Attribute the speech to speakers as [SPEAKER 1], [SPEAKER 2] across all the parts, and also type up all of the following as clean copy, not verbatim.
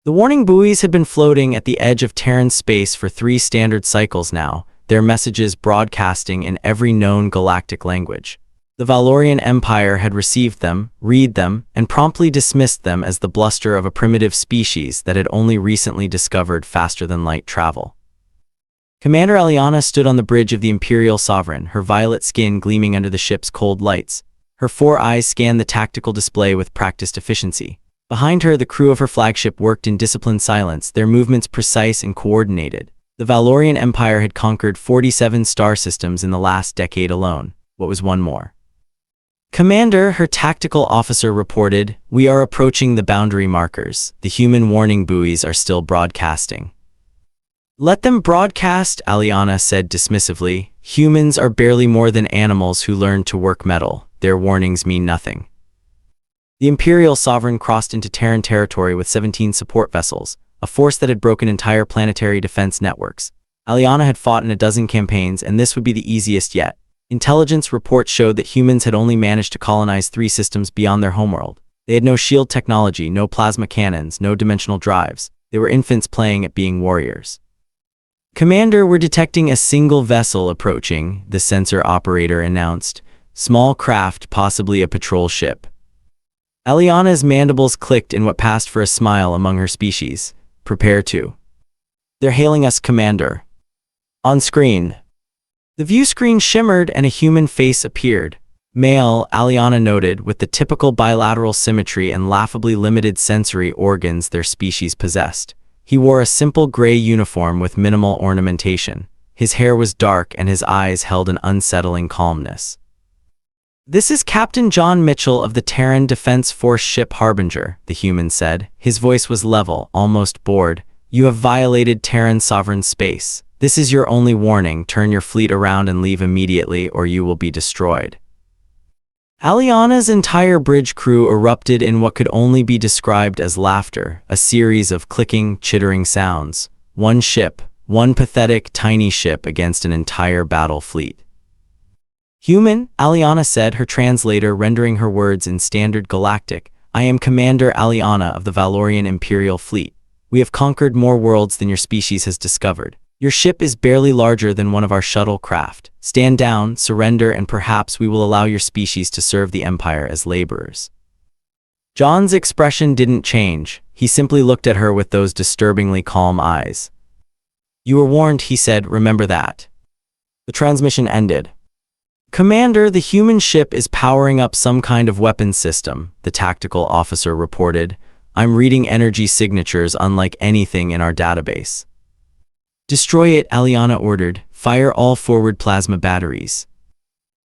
[SPEAKER 1] The warning buoys had been floating at the edge of Terran space for 3 standard cycles now, their messages broadcasting in every known galactic language. The Valorian Empire had received them, read them, and promptly dismissed them as the bluster of a primitive species that had only recently discovered faster-than-light travel. Commander Aliana stood on the bridge of the Imperial Sovereign, her violet skin gleaming under the ship's cold lights. Her 4 eyes scanned the tactical display with practiced efficiency. Behind her, the crew of her flagship worked in disciplined silence, their movements precise and coordinated. The Valorian Empire had conquered 47 star systems in the last decade alone. What was one more? "Commander," her tactical officer reported, "we are approaching the boundary markers. The human warning buoys are still broadcasting." "Let them broadcast," Aliana said dismissively. "Humans are barely more than animals who learned to work metal. Their warnings mean nothing." The Imperial Sovereign crossed into Terran territory with 17 support vessels, a force that had broken entire planetary defense networks. Aliana had fought in a dozen campaigns, and this would be the easiest yet. Intelligence reports showed that humans had only managed to colonize 3 systems beyond their homeworld. They had no shield technology, no plasma cannons, no dimensional drives. They were infants playing at being warriors. "Commander, we're detecting a single vessel approaching," the sensor operator announced. "Small craft, possibly a patrol ship." Aliana's mandibles clicked in what passed for a smile among her species. "Prepare to." "They're hailing us, Commander." On screen. The view screen shimmered and a human face appeared. Male, Aliana noted, with the typical bilateral symmetry and laughably limited sensory organs their species possessed. He wore a simple gray uniform with minimal ornamentation. His hair was dark and his eyes held an unsettling calmness. "This is Captain John Mitchell of the Terran Defense Force ship Harbinger," the human said. His voice was level, almost bored. "You have violated Terran sovereign space. This is your only warning. Turn your fleet around and leave immediately, or you will be destroyed." Aliana's entire bridge crew erupted in what could only be described as laughter, a series of clicking, chittering sounds. One ship, one pathetic, tiny ship against an entire battle fleet. "Human," Aliana said, her translator rendering her words in standard galactic. "I am Commander Aliana of the Valorian Imperial Fleet. We have conquered more worlds than your species has discovered. Your ship is barely larger than one of our shuttle craft. Stand down, surrender, and perhaps we will allow your species to serve the Empire as laborers." John's expression didn't change. He simply looked at her with those disturbingly calm eyes. "You were warned," he said, "remember that." The transmission ended. "Commander, the human ship is powering up some kind of weapons system," the tactical officer reported. "I'm reading energy signatures unlike anything in our database." "Destroy it," Aliana ordered. "Fire all forward plasma batteries."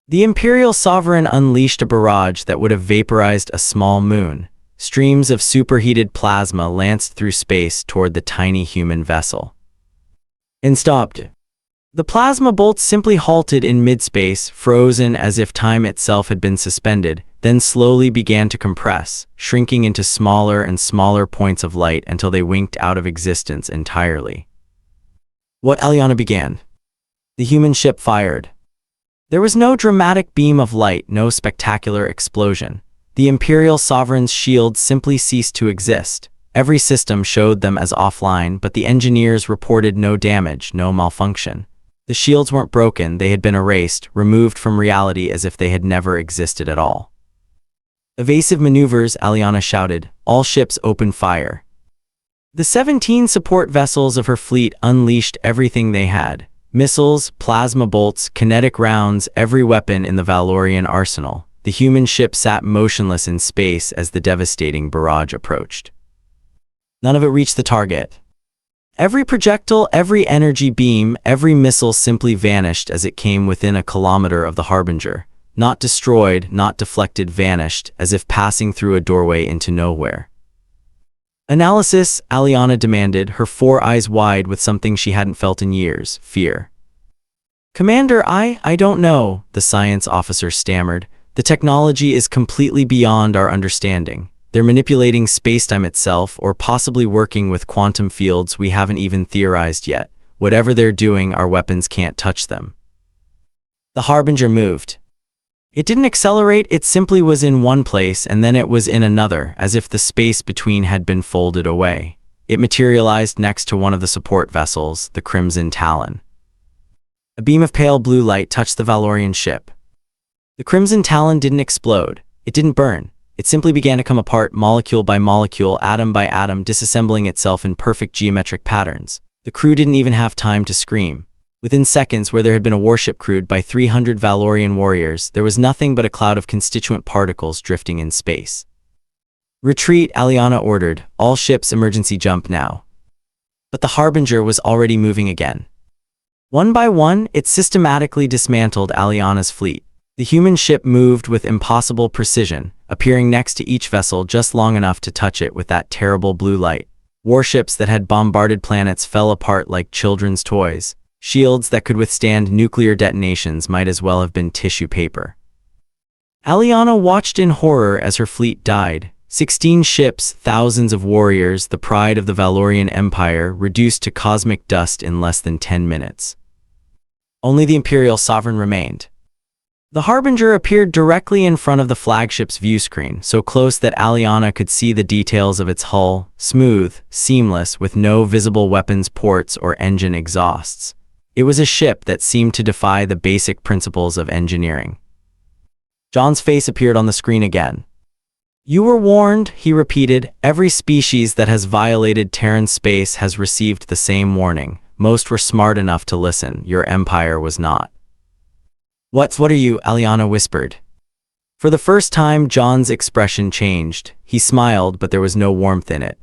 [SPEAKER 1] The Imperial Sovereign unleashed a barrage that would have vaporized a small moon. Streams of superheated plasma lanced through space toward the tiny human vessel. And stopped. The plasma bolts simply halted in mid-space, frozen as if time itself had been suspended, then slowly began to compress, shrinking into smaller and smaller points of light until they winked out of existence entirely. What Aliana began. The human ship fired. There was no dramatic beam of light, no spectacular explosion. The Imperial Sovereign's shields simply ceased to exist. Every system showed them as offline, but the engineers reported no damage, no malfunction. The shields weren't broken, they had been erased, removed from reality as if they had never existed at all. "Evasive maneuvers," Aliana shouted. "All ships open fire." The 17 support vessels of her fleet unleashed everything they had. Missiles, plasma bolts, kinetic rounds, every weapon in the Valorian arsenal. The human ship sat motionless in space as the devastating barrage approached. None of it reached the target. Every projectile, every energy beam, every missile simply vanished as it came within a kilometer of the Harbinger. Not destroyed, not deflected, vanished, as if passing through a doorway into nowhere. "Analysis," Aliana demanded, her 4 eyes wide with something she hadn't felt in years: fear. "Commander, I don't know," the science officer stammered. "The technology is completely beyond our understanding. They're manipulating spacetime itself, or possibly working with quantum fields we haven't even theorized yet. Whatever they're doing, our weapons can't touch them." The Harbinger moved. It didn't accelerate, it simply was in one place and then it was in another, as if the space between had been folded away. it materialized next to one of the support vessels, the Crimson Talon. A beam of pale blue light touched the Valorian ship. The Crimson Talon didn't explode. It didn't burn. It simply began to come apart molecule by molecule, atom by atom, disassembling itself in perfect geometric patterns. The crew didn't even have time to scream. Within seconds, where there had been a warship crewed by 300 Valorian warriors, there was nothing but a cloud of constituent particles drifting in space. "Retreat," Aliana ordered. "All ships emergency jump now." But the Harbinger was already moving again. One by one, it systematically dismantled Aliana's fleet. The human ship moved with impossible precision, appearing next to each vessel just long enough to touch it with that terrible blue light. Warships that had bombarded planets fell apart like children's toys. Shields that could withstand nuclear detonations might as well have been tissue paper. Aliana watched in horror as her fleet died. 16 ships, thousands of warriors, the pride of the Valorian Empire, reduced to cosmic dust in less than 10 minutes. Only the Imperial Sovereign remained. The Harbinger appeared directly in front of the flagship's view screen, so close that Aliana could see the details of its hull, smooth, seamless, with no visible weapons ports or engine exhausts. It was a ship that seemed to defy the basic principles of engineering. John's face appeared on the screen again. "You were warned," he repeated. "Every species that has violated Terran space has received the same warning. Most were smart enough to listen. Your empire was not." What are you?" Aliana whispered. For the first time, John's expression changed. He smiled, but there was no warmth in it.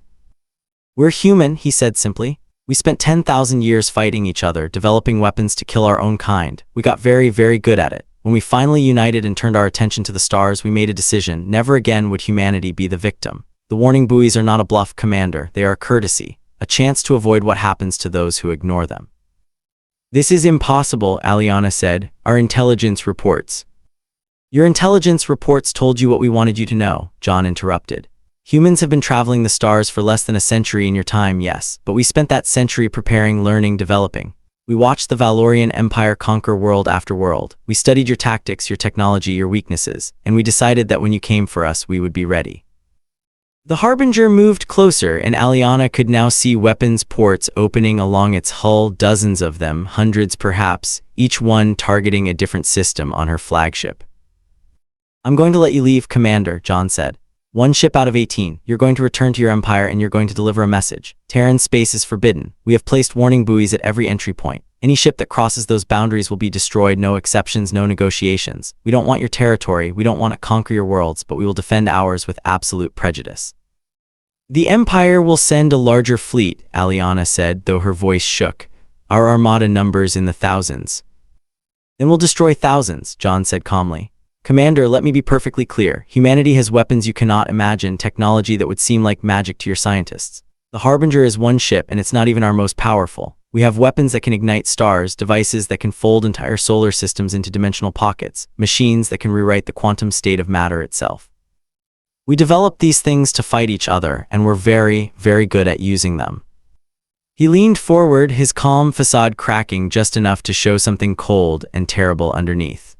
[SPEAKER 1] "We're human," he said simply. "We spent 10,000 years fighting each other, developing weapons to kill our own kind. We got very, very good at it. When we finally united and turned our attention to the stars, we made a decision. Never again would humanity be the victim. The warning buoys are not a bluff, Commander. They are a courtesy, a chance to avoid what happens to those who ignore them." "This is impossible," Aliana said. "Our intelligence reports." "Your intelligence reports told you what we wanted you to know," John interrupted. "Humans have been traveling the stars for less than a century in your time, yes, but we spent that century preparing, learning, developing. We watched the Valorian Empire conquer world after world. We studied your tactics, your technology, your weaknesses, and we decided that when you came for us, we would be ready." The Harbinger moved closer, and Aliana could now see weapons ports opening along its hull, dozens of them, hundreds perhaps, each one targeting a different system on her flagship. "I'm going to let you leave, Commander," John said. "One ship out of 18. You're going to return to your empire and you're going to deliver a message. Terran space is forbidden. We have placed warning buoys at every entry point. Any ship that crosses those boundaries will be destroyed. No exceptions, no negotiations. We don't want your territory. We don't want to conquer your worlds, but we will defend ours with absolute prejudice." "The Empire will send a larger fleet," Aliana said, though her voice shook. "Our armada numbers in the thousands." "Then we'll destroy thousands," John said calmly. "Commander, let me be perfectly clear. Humanity has weapons you cannot imagine, technology that would seem like magic to your scientists. The Harbinger is one ship, and it's not even our most powerful. We have weapons that can ignite stars, devices that can fold entire solar systems into dimensional pockets, machines that can rewrite the quantum state of matter itself. We developed these things to fight each other, and we're very, very good at using them." He leaned forward, his calm facade cracking just enough to show something cold and terrible underneath.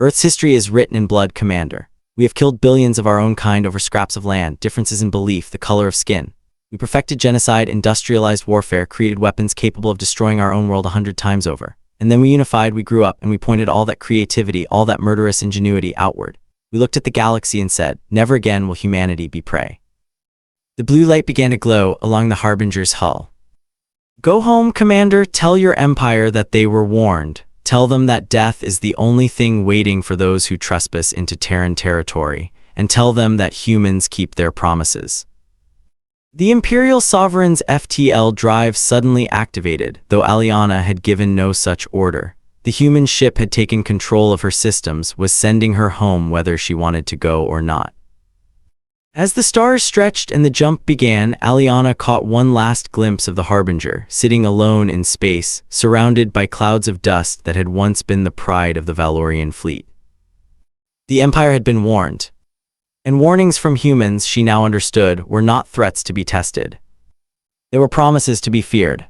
[SPEAKER 1] "Earth's history is written in blood, Commander. We have killed billions of our own kind over scraps of land, differences in belief, the color of skin. We perfected genocide, industrialized warfare, created weapons capable of destroying our own world 100 times over. And then we unified, we grew up, and we pointed all that creativity, all that murderous ingenuity outward. We looked at the galaxy and said, never again will humanity be prey." The blue light began to glow along the Harbinger's hull. "Go home, Commander. Tell your empire that they were warned. Tell them that death is the only thing waiting for those who trespass into Terran territory, and tell them that humans keep their promises." The Imperial Sovereign's FTL drive suddenly activated, though Aliana had given no such order. The human ship had taken control of her systems, was sending her home whether she wanted to go or not. As the stars stretched and the jump began, Aliana caught one last glimpse of the Harbinger, sitting alone in space, surrounded by clouds of dust that had once been the pride of the Valorian fleet. The Empire had been warned. And warnings from humans, she now understood, were not threats to be tested. They were promises to be feared.